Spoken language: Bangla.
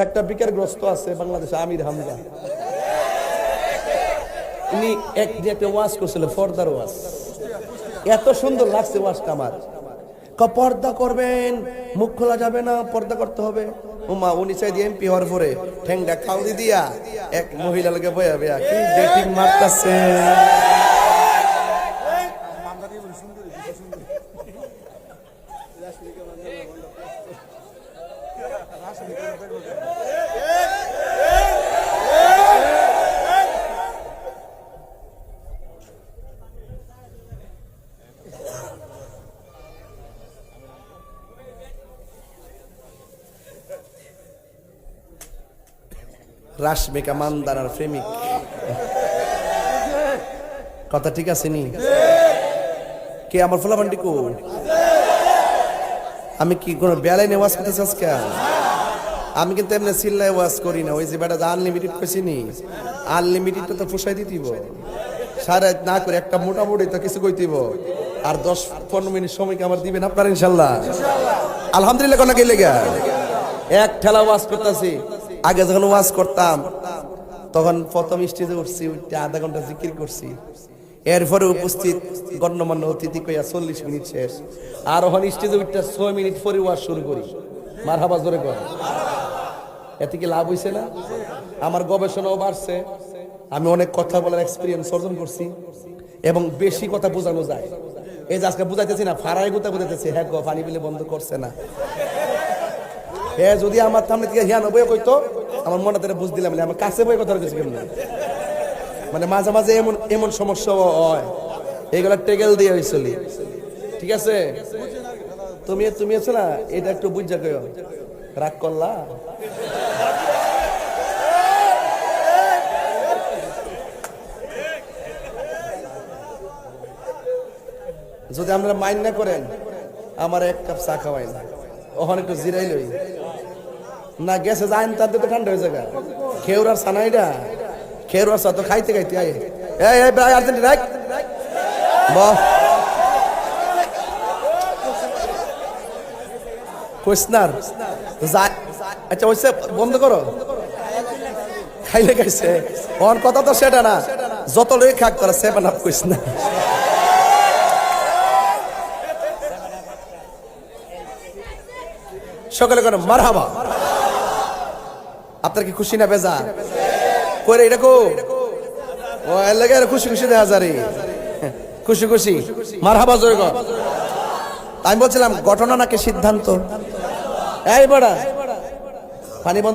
একটা বিকারগ্রস্ত আছে বাংলাদেশে, আমির হামজা। উনি একটা ওয়াজ করছিল, পর্দার ওয়াজ। এত সুন্দর লাগছে ওয়াজটা আমার। পর্দা করবেন, মুখ খোলা যাবে না, পর্দা করতে হবে। উমা উনি চাই দিয়ে এমপি হওয়ার পরে ঠেংটা খাউরি দিয়া এক মহিলা লোকে বয়া বেয়া কি ডেটিং মারতাছে। রাশমিকা মান্দানার প্রেমিক, কথা ঠিক আছে নি? কে আমার ফলাফান্ডি কো? আমি কি কোন বেলায় ওয়াজ করতেছি আজকে? আমি কিন্তু এমনি চিল্লায় ওয়াজ করি না। ওই যে বেটা আনলিমিটেড কইছি নি, আনলিমিটেডটা তো ফুসাই দিতিব সারা না করে একটা মোটামুটি তো কিছু কইতিব। আর 10-15 মিনিট সময় কি আমার দিবেন আপনারা ইনশাআল্লাহ? আলহামদুলিল্লাহ। কোন গেলে গা এক ঠেলা ওয়াজ করতেছি। আগে যখন ওয়াজ করতাম তখন প্রথম স্টেজে উঠছি, উঠতে আধা ঘন্টা জিকির করছি। এরপরে উপস্থিত গণ্যমান্য অতিথি কইয়া 40 মিনিট শেষ। আর ওখানে স্টেজে উঠতে 6 মিনিট পরে ওয়াজ শুরু করি। মারহাবা জোরে কর। এতে কি লাভ হইছে না? আমার গবেষণাও বাড়ছে, আমি অনেক কথা বলার এক্সপিরিয়েন্স অর্জন করছি এবং বেশি কথা বোঝানো যায়। এই যে আজকে বুঝাইতেছি না, ফাড়াই গুতা বুঝাইতেছি। হ্যাঁ গো পানি বিলে বন্ধ করছে না। হ্যাঁ যদি আমার সামনে থেকে হিয়া নবই কইতো আমার মনে তারা বুঝ দিলাম, আমার কাছে বই কথা রয়েছে কেমন। মানে মাঝে মাঝে এমন এমন সমস্যা হয়, এইগুলা টেগেল দিয়ে হয়েছিল। ঠিক আছে, তুমি আছো না, এটা একটু বুঝা কই রাগ করলা। যদি আপনারা মাইন্ড না করেন আমার এক কাপ চা খাওয়াই না, ওখানে একটু জিরাই লই না। গেছে যাইন তার তো ঠান্ডা হয়ে যাবে। খেউরার সানাইডা খেউরার সা তো খাইতে খাইতে আয় এই এই ভাই আর্জেন্টি রাখ বাহ কোস্নার যাই। আচ্ছা ওইসে বন্ধ করো, খাইলে খাইছে। ওর কথা তো সেটা না, যত লই খাক তোরা 7 আপ কইস না। সকলে করে মারহাবা। আপনার কি খুশি না বেজা করে? এটা কো ও এলাকা খুশি খুশি দেখা যারে, খুশি খুশি মারহাবা জোরে কর। আমি বলছিলাম ঘটনা নাকি সিদ্ধান্ত? এই বড়া পানি